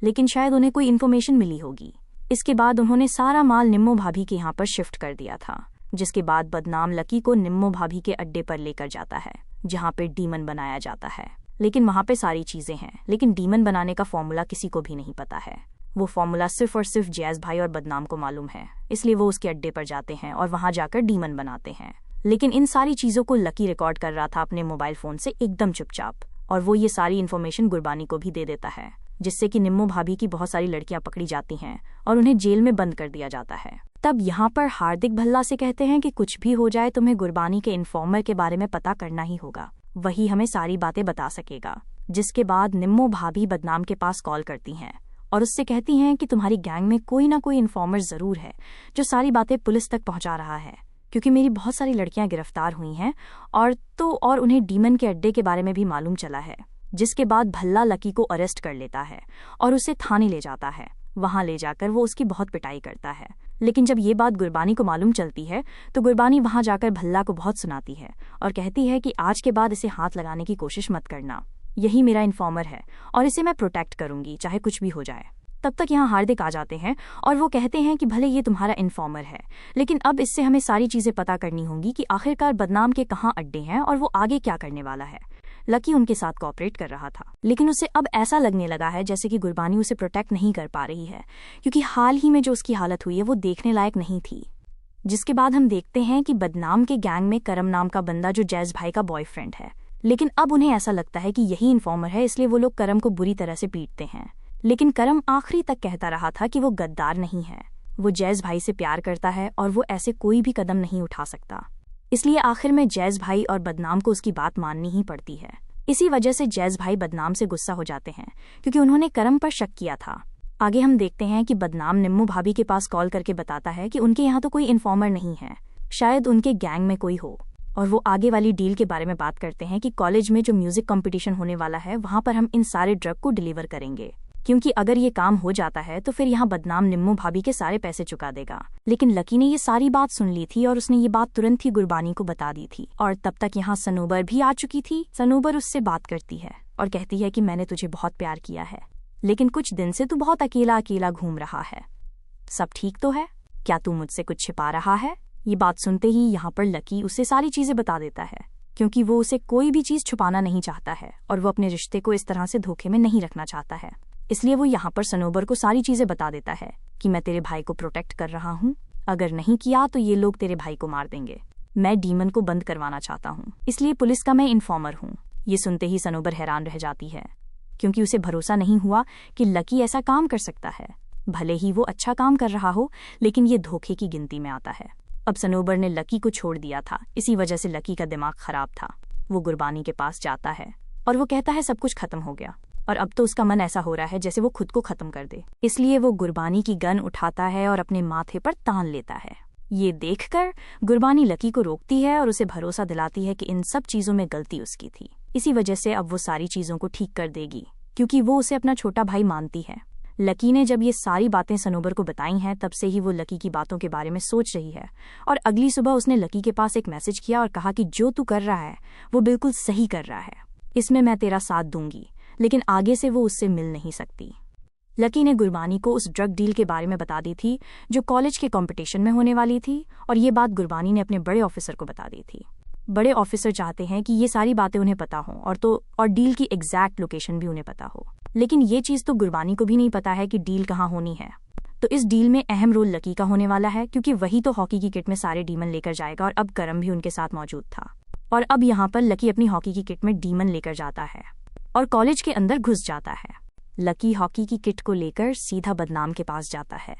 लेकिन शायद उन्हें कोई इन्फॉर्मेशन मिली होगी। इसके बाद उन्होंने सारा माल निम्मो भाभी के यहाँ पर शिफ्ट कर दिया था। जिसके बाद बदनाम लकी को निम्मो भाभी के अड्डे पर लेकर जाता है, जहाँ पे डीमन बनाया जाता है। लेकिन वहाँ पे सारी चीजें हैं, लेकिन डीमन बनाने का फॉर्मूला किसी को भी नहीं पता है। वो फॉर्मूला सिर्फ और सिर्फ जैज भाई और बदनाम को मालूम है, इसलिए वो उसके अड्डे पर जाते हैं और वहां जाकर डीमन बनाते हैं। लेकिन इन सारी चीजों को लकी रिकॉर्ड कर रहा था अपने मोबाइल फोन से एकदम चुपचाप, और वो ये सारी इन्फॉर्मेशन गुरबानी को भी दे देता है, जिससे कि निम्मो भाभी की बहुत सारी लड़कियां पकड़ी जाती हैं और उन्हें जेल में बंद कर दिया जाता है। तब यहाँ पर हार्दिक भल्ला से कहते हैं कि कुछ भी हो जाए तुम्हें गुरबानी के इन्फॉर्मर के बारे में पता करना ही होगा, वही हमें सारी बातें बता सकेगा। जिसके बाद निम्मो भाभी बदनाम के पास कॉल करती हैं और उससे कहती हैं कि तुम्हारी गैंग में कोई ना कोई इन्फॉर्मर जरूर है जो सारी बातें पुलिस तक पहुंचा रहा है, क्योंकि मेरी बहुत सारी लड़कियां गिरफ्तार हुई हैं और उन्हें डीमन के अड्डे के बारे में भी मालूम चला है। जिसके बाद भल्ला लकी को अरेस्ट कर लेता है और उसे थाने ले जाता है। वहां ले जाकर वो उसकी बहुत पिटाई करता है। लेकिन जब ये बात गुरबानी को मालूम चलती है तो गुरबानी वहां जाकर भल्ला को बहुत सुनाती है और कहती है कि आज के बाद इसे हाथ लगाने की कोशिश मत करना, यही मेरा इन्फॉर्मर है और इसे मैं प्रोटेक्ट करूंगी चाहे कुछ भी हो जाए। तब तक यहाँ हार्दिक आ जाते हैं और वो कहते हैं कि भले ये तुम्हारा इन्फॉर्मर है, लेकिन अब इससे हमें सारी चीजें पता करनी होंगी कि आखिरकार बदनाम के कहाँ अड्डे हैं और वो आगे क्या करने वाला है। लकी उनके साथ कोऑपरेट कर रहा था, लेकिन उसे अब ऐसा लगने लगा है जैसे कि गुरबानी उसे प्रोटेक्ट नहीं कर पा रही है, क्योंकि हाल ही में जो उसकी हालत हुई है वो देखने लायक नहीं थी। जिसके बाद हम देखते हैं कि बदनाम के गैंग में करम नाम का बंदा जो जैज भाई का बॉयफ्रेंड है, लेकिन अब उन्हें ऐसा लगता है कि यही इन्फॉर्मर है, इसलिए वो लोग करम को बुरी तरह से पीटते हैं। लेकिन करम आखिरी तक कहता रहा था कि वो गद्दार नहीं है, वो जैज भाई से प्यार करता है और वो ऐसे कोई भी कदम नहीं उठा सकता। इसलिए आखिर में जैज भाई और बदनाम को उसकी बात माननी ही पड़ती है। इसी वजह से जैज भाई बदनाम से गुस्सा हो जाते हैं, क्योंकि उन्होंने करम पर शक किया था। आगे हम देखते हैं कि बदनाम निम्मू भाभी के पास कॉल करके बताता है कि उनके यहाँ तो कोई इन्फॉर्मर नहीं है, शायद उनके गैंग में कोई हो। और वो आगे वाली डील के बारे में बात करते हैं कि कॉलेज में जो म्यूजिक कंपटीशन होने वाला है वहां पर हम इन सारे ड्रग को डिलीवर करेंगे, क्योंकि अगर ये काम हो जाता है तो फिर यहाँ बदनाम निम्मू भाभी के सारे पैसे चुका देगा। लेकिन लकी ने ये सारी बात सुन ली थी और उसने ये बात तुरंत ही गुरबानी को बता दी थी। और तब तक यहाँ सनोबर भी आ चुकी थी। सनोबर उससे बात करती है और कहती है कि मैंने तुझे बहुत प्यार किया है, लेकिन कुछ दिन से तू बहुत अकेला अकेला घूम रहा है, सब ठीक तो है? क्या तू मुझसे कुछ छिपा रहा है? ये बात सुनते ही यहाँ पर लकी उसे सारी चीजें बता देता है, क्योंकि वो उसे कोई भी चीज छुपाना नहीं चाहता है और वो अपने रिश्ते को इस तरह से धोखे में नहीं रखना चाहता है। इसलिए वो यहाँ पर सनोबर को सारी चीजें बता देता है कि मैं तेरे भाई को प्रोटेक्ट कर रहा हूँ, अगर नहीं किया तो ये लोग तेरे भाई को मार देंगे। मैं डीमन को बंद करवाना चाहता हूँ, इसलिए पुलिस का मैं इन्फॉर्मर हूँ। ये सुनते ही सनोबर हैरान रह जाती है, क्योंकि उसे भरोसा नहीं हुआ कि लकी ऐसा काम कर सकता है। भले ही वो अच्छा काम कर रहा हो, लेकिन ये धोखे की गिनती में आता है। अब सनोबर ने लकी को छोड़ दिया था, इसी वजह से लकी का दिमाग खराब था। वो गुरबानी के पास जाता है और वो कहता है सब कुछ खत्म हो गया, और अब तो उसका मन ऐसा हो रहा है जैसे वो खुद को खत्म कर दे। इसलिए वो गुरबानी की गन उठाता है और अपने माथे पर तान लेता है। ये देखकर गुरबानी लकी को रोकती है और उसे भरोसा दिलाती है कि इन सब चीजों में गलती उसकी थी। इसी वजह से अब वो सारी चीजों को ठीक कर देगी, क्योंकि वो उसे अपना छोटा भाई मानती है। लकी ने जब ये सारी बातें सनोबर को बताई हैं, तब से ही वो लकी की बातों के बारे में सोच रही है। और अगली सुबह उसने लकी के पास एक मैसेज किया और कहा कि जो तू कर रहा है वो बिल्कुल सही कर रहा है, इसमें मैं तेरा साथ दूंगी, लेकिन आगे से वो उससे मिल नहीं सकती। लकी ने गुरबानी को उस ड्रग डील के बारे में बता दी थी जो कॉलेज के कंपटीशन में होने वाली थी, और ये बात गुरबानी ने अपने बड़े ऑफिसर को बता दी थी। बड़े ऑफिसर चाहते हैं कि ये सारी बातें उन्हें पता हो और डील की एग्जैक्ट लोकेशन भी उन्हें पता हो। लेकिन ये चीज तो गुरबानी को भी नहीं पता है कि डील कहाँ होनी है। तो इस डील में अहम रोल लकी का होने वाला है, क्योंकि वही तो हॉकी की किट में सारे डीमन लेकर जाएगा, और अब करम भी उनके साथ मौजूद था। और अब यहाँ पर लकी अपनी हॉकी की किट में डीमन लेकर जाता है और कॉलेज के अंदर घुस जाता है। लकी हॉकी की किट को लेकर सीधा बदनाम के पास जाता है,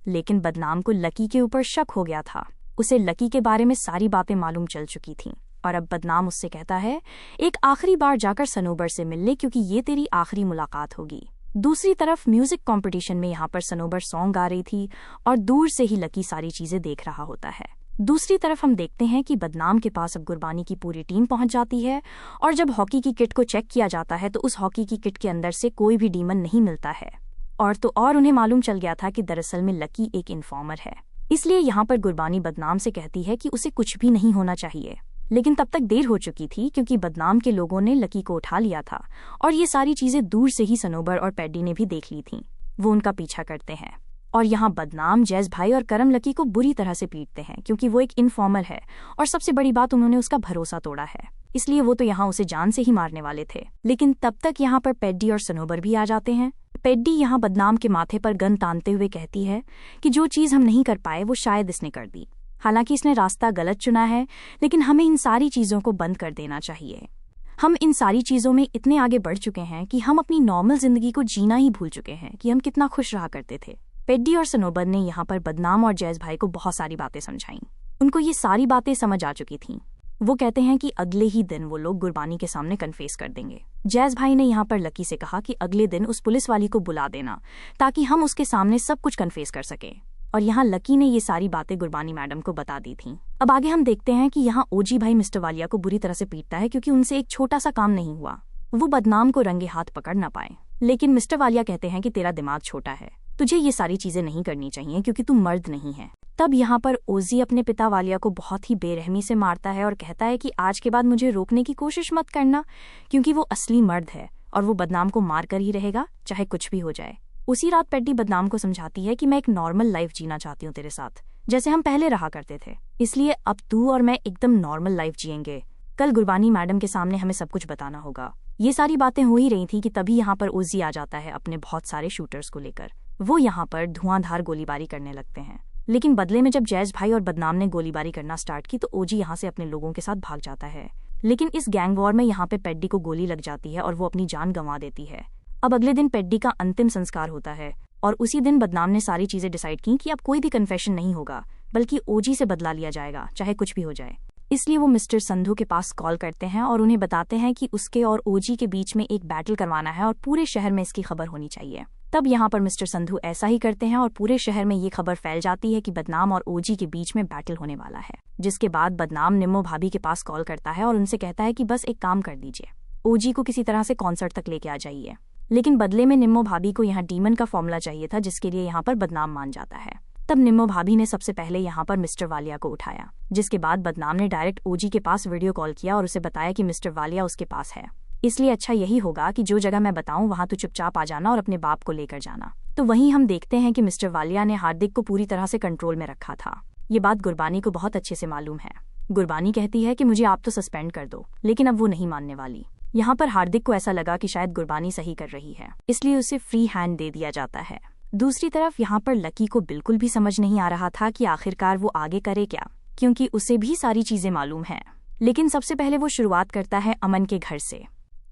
लेकिन बदनाम को लकी के ऊपर शक हो गया था। उसे लकी के बारे में सारी बातें मालूम चल चुकी थीं, और अब बदनाम उससे कहता है एक आखिरी बार जाकर सनोबर से मिल ले, क्योंकि ये तेरी आखिरी मुलाकात होगी। दूसरी तरफ म्यूजिक कंपटीशन में यहाँ पर सनोबर सॉन्ग गा रही थी और दूर से ही लकी सारी चीजें देख रहा होता है। दूसरी तरफ हम देखते हैं कि बदनाम के पास अब गुरबानी की पूरी टीम पहुंच जाती है, और जब हॉकी की किट को चेक किया जाता है तो उस हॉकी की किट के अंदर से कोई भी डीमन नहीं मिलता है। और उन्हें मालूम चल गया था कि दरअसल में लकी एक इन्फॉर्मर है। इसलिए यहाँ पर गुरबानी बदनाम से कहती है कि उसे कुछ भी नहीं होना चाहिए, लेकिन तब तक देर हो चुकी थी, क्योंकि बदनाम के लोगों ने लकी को उठा लिया था, और ये सारी चीजें दूर से ही सनोबर और पैडी ने भी देख ली थीं। वो उनका पीछा करते हैं, और यहाँ बदनाम, जैज भाई और करम लकी को बुरी तरह से पीटते हैं, क्योंकि वो एक इन्फॉर्मर है, और सबसे बड़ी बात उन्होंने उसका भरोसा तोड़ा है। इसलिए वो तो यहाँ उसे जान से ही मारने वाले थे। लेकिन तब तक यहाँ पर पैडी और सनोबर भी आ जाते हैं। पैडी यहाँ बदनाम के माथे पर गन तानते हुए कहती है कि जो चीज हम नहीं कर पाए वो शायद इसने कर दी। हालांकि इसने रास्ता गलत चुना है, लेकिन हमें इन सारी चीजों को बंद कर देना चाहिए। हम इन सारी चीजों में इतने आगे बढ़ चुके हैं कि हम अपनी नॉर्मल जिंदगी को जीना ही भूल चुके हैं कि हम कितना खुश रहा करते थे। पेड्डी और सनोबर ने यहाँ पर बदनाम और जैज भाई को बहुत सारी बातें समझाईं। उनको ये सारी बातें समझ आ चुकी थीं। वो कहते हैं कि अगले ही दिन वो लोग गुरबानी के सामने कन्फेस कर देंगे। जैज भाई ने यहाँ पर लकी से कहा कि अगले दिन उस पुलिस वाली को बुला देना, ताकि हम उसके सामने सब कुछ कन्फेस कर सकें। और यहाँ लकी ने ये सारी बातें गुरबानी मैडम को बता दी थीं। अब आगे हम देखते हैं कि यहाँ ओजी भाई मिस्टर वालिया को बुरी तरह से पीटता है, क्योंकि उनसे एक छोटा सा काम नहीं हुआ। वो बदनाम को रंगे हाथ पकड़ न पाए। लेकिन मिस्टर वालिया कहते हैं कि तेरा दिमाग छोटा है, तुझे ये सारी चीजें नहीं करनी चाहिए क्योंकि तू मर्द नहीं है। तब यहाँ पर ओजी अपने पिता वालिया को बहुत ही बेरहमी से मारता है और कहता है कि आज के बाद मुझे रोकने की कोशिश मत करना, क्योंकि वो असली मर्द है और वो बदनाम को मार कर ही रहेगा, चाहे कुछ भी हो जाए। उसी रात पेड्डी बदनाम को समझाती है कि मैं एक नॉर्मल लाइफ जीना चाहती हूँ तेरे साथ, जैसे हम पहले रहा करते थे, इसलिए अब तू और मैं एकदम नॉर्मल लाइफ जिएंगे। कल गुरबानी मैडम के सामने हमें सब कुछ बताना होगा। ये सारी बातें हो ही रही थी कि तभी यहाँ पर ओजी आ जाता है अपने बहुत सारे शूटर्स को लेकर। वो यहाँ पर धुआंधार गोलीबारी करने लगते हैं, लेकिन बदले में जब जैज भाई और बदनाम ने गोलीबारी करना स्टार्ट की तो ओजी यहाँ से अपने लोगों के साथ भाग जाता है। लेकिन इस गैंग वॉर में यहाँ पे पेड्डी को गोली लग जाती है और वो अपनी जान गंवा देती है। अब अगले दिन पेड्डी का अंतिम संस्कार होता है और उसी दिन बदनाम ने सारी चीजें डिसाइड की कि अब कोई भी कन्फेशन नहीं होगा, बल्कि ओजी से बदला लिया जाएगा, चाहे कुछ भी हो जाए। इसलिए वो मिस्टर संधू के पास कॉल करते हैं और उन्हें बताते हैं कि उसके और ओजी के बीच में एक बैटल करवाना है और पूरे शहर में इसकी खबर होनी चाहिए। तब यहाँ पर मिस्टर संधू ऐसा ही करते हैं और पूरे शहर में ये खबर फैल जाती है कि बदनाम और ओजी के बीच में बैटल होने वाला है। जिसके बाद बदनाम निम्मो भाभी के पास कॉल करता है और उनसे कहता है कि बस एक काम कर दीजिए, ओजी को किसी तरह से कॉन्सर्ट तक लेके आ जाइए। लेकिन बदले में निम्मो भाभी को यहाँ डीमन का फॉर्मूला चाहिए था, जिसके लिए यहाँ पर बदनाम मान जाता है। तब निम्मो भाभी ने सबसे पहले यहाँ पर मिस्टर वालिया को उठाया, जिसके बाद बदनाम ने डायरेक्ट ओजी के पास वीडियो कॉल किया और उसे बताया कि मिस्टर वालिया उसके पास है, इसलिए अच्छा यही होगा कि जो जगह मैं बताऊं वहां तो चुपचाप आ जाना और अपने बाप को लेकर जाना। तो वहीं हम देखते हैं कि मिस्टर वालिया ने हार्दिक को पूरी तरह से कंट्रोल में रखा था। ये बात गुरबानी को बहुत अच्छे से मालूम है। गुरबानी कहती है कि मुझे आप तो सस्पेंड कर दो, लेकिन अब वो नहीं मानने वाली। यहाँ पर हार्दिक को ऐसा लगा कि शायद गुरबानी सही कर रही है, इसलिए उसे फ्री हैंड दे दिया जाता है। दूसरी तरफ यहाँ पर लकी को बिल्कुल भी समझ नहीं आ रहा था कि आखिरकार वो आगे करे क्या, क्योंकि उसे भी सारी चीजें मालूम है। लेकिन सबसे पहले वो शुरुआत करता है अमन के घर से।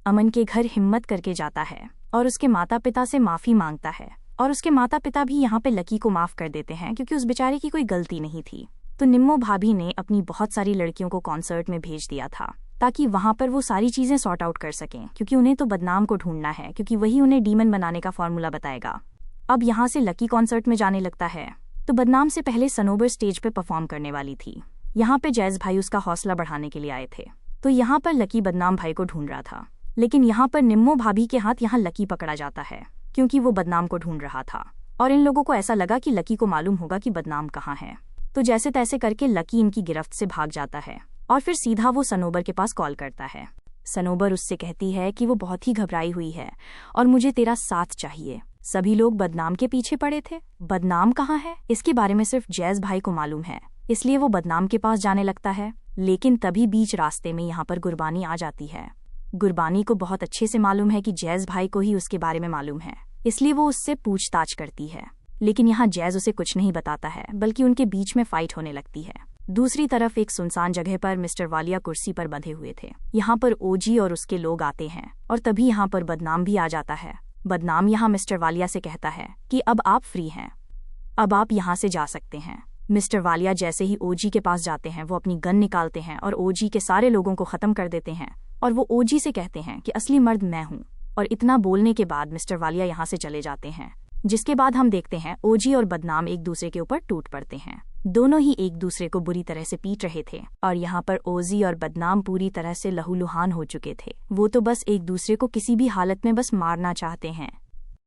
अमन के घर हिम्मत करके जाता है और उसके माता पिता से माफी मांगता है, और उसके माता पिता भी यहाँ पे लकी को माफ कर देते हैं क्योंकि उस बेचारे की कोई गलती नहीं थी। तो निम्मो भाभी ने अपनी बहुत सारी लड़कियों को कॉन्सर्ट में भेज दिया था ताकि वहां पर वो सारी चीजें सॉर्ट आउट कर सकें, क्योंकि उन्हें तो बदनाम को ढूंढना है, क्योंकि वही उन्हें डीमन बनाने का फॉर्मूला बताएगा। अब यहाँ से लकी कॉन्सर्ट में जाने लगता है तो बदनाम से पहले सनोबर स्टेज पे परफॉर्म करने वाली थी। यहाँ पे जैज भाई उसका हौसला बढ़ाने के लिए आए थे, तो यहाँ पर लकी बदनाम भाई को ढूंढ रहा था। लेकिन यहाँ पर निम्मो भाभी के हाथ यहाँ लकी पकड़ा जाता है क्योंकि वो बदनाम को ढूंढ रहा था, और इन लोगों को ऐसा लगा कि लकी को मालूम होगा कि बदनाम कहाँ है। तो जैसे तैसे करके लकी इनकी गिरफ्त से भाग जाता है और फिर सीधा वो सनोबर के पास कॉल करता है। सनोबर उससे कहती है कि वो बहुत ही घबराई हुई है और मुझे तेरा साथ चाहिए। सभी लोग बदनाम के पीछे पड़े थे, बदनाम कहाँ है इसके बारे में सिर्फ जैज भाई को मालूम है, इसलिए वो बदनाम के पास जाने लगता है। लेकिन तभी बीच रास्ते में यहाँ पर गुरबानी आ जाती है। गुरबानी को बहुत अच्छे से मालूम है कि जैज भाई को ही उसके बारे में मालूम है, इसलिए वो उससे पूछताछ करती है। लेकिन यहाँ जैज उसे कुछ नहीं बताता है, बल्कि उनके बीच में फाइट होने लगती है। दूसरी तरफ एक सुनसान जगह पर मिस्टर वालिया कुर्सी पर बंधे हुए थे। यहाँ पर ओजी और उसके लोग आते हैं और तभी यहाँ पर बदनाम भी आ जाता है। बदनाम यहाँ मिस्टर वालिया से कहता है कि अब आप फ्री हैं, अब आप यहाँ से जा सकते हैं। मिस्टर वालिया जैसे ही ओजी के पास जाते हैं वो अपनी गन निकालते हैं और ओजी के सारे लोगों को खत्म कर देते हैं, और वो ओजी से कहते हैं कि असली मर्द मैं हूँ। और इतना बोलने के बाद मिस्टर वालिया यहाँ से चले जाते हैं, जिसके बाद हम देखते हैं ओजी और बदनाम एक दूसरे के ऊपर टूट पड़ते हैं। दोनों ही एक दूसरे को बुरी तरह से पीट रहे थे और यहाँ पर ओजी और बदनाम पूरी तरह से लहूलुहान हो चुके थे। वो तो बस एक दूसरे को किसी भी हालत में बस मारना चाहते हैं।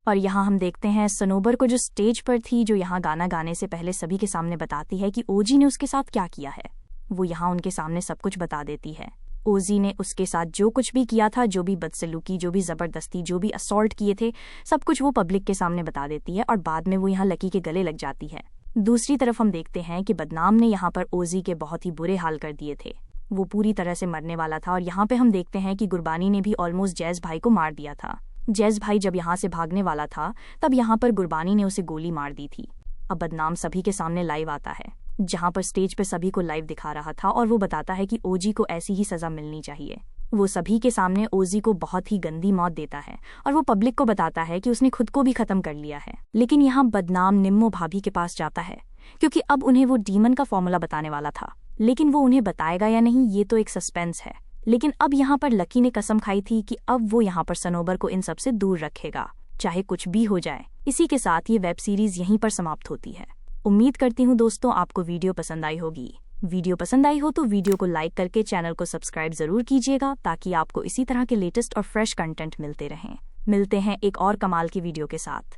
और यहाँ हम देखते हैं सनोबर को, जो स्टेज पर थी, जो यहाँ गाना गाने से पहले सभी के सामने बताती है कि ओजी ने उसके साथ क्या किया है। वो यहाँ उनके सामने सब कुछ बता देती है। ओजी ने उसके साथ जो कुछ भी किया था, जो भी बदसलूकी, जो भी जबरदस्ती, जो भी असॉल्ट किए थे, सब कुछ वो पब्लिक के सामने बता देती है और बाद में वो यहाँ लकी के गले लग जाती है। दूसरी तरफ हम देखते हैं कि बदनाम ने यहाँ पर ओजी के बहुत ही बुरे हाल कर दिए थे। वो पूरी तरह से मरने वाला था और यहाँ पे हम देखते हैं कि गुरबानी ने भी ऑलमोस्ट जैज भाई को मार दिया था। जैज भाई जब यहाँ से भागने वाला था तब यहाँ पर गुरबानी ने उसे गोली मार दी थी। अब बदनाम सभी के सामने लाइव आता है, जहाँ पर स्टेज पे सभी को लाइव दिखा रहा था, और वो बताता है कि ओजी को ऐसी ही सजा मिलनी चाहिए। वो सभी के सामने ओजी को बहुत ही गंदी मौत देता है और वो पब्लिक को बताता है कि उसने खुद को भी खत्म कर लिया है। लेकिन यहाँ बदनाम निम्मो भाभी के पास जाता है क्योंकि अब उन्हें वो डीमन का फॉर्मूला बताने वाला था, लेकिन वो उन्हें बताएगा या नहीं ये तो एक सस्पेंस है। लेकिन अब यहाँ पर लकी ने कसम खाई थी कि अब वो यहाँ पर सनोबर को इन सब से दूर रखेगा, चाहे कुछ भी हो जाए। इसी के साथ ये वेब सीरीज यहीं पर समाप्त होती है। उम्मीद करती हूँ दोस्तों आपको वीडियो पसंद आई होगी। वीडियो पसंद आई हो तो वीडियो को लाइक करके चैनल को सब्सक्राइब जरूर कीजिएगा ताकि आपको इसी तरह के लेटेस्ट और फ्रेश कंटेंट मिलते रहें। मिलते हैं एक और कमाल की वीडियो के साथ।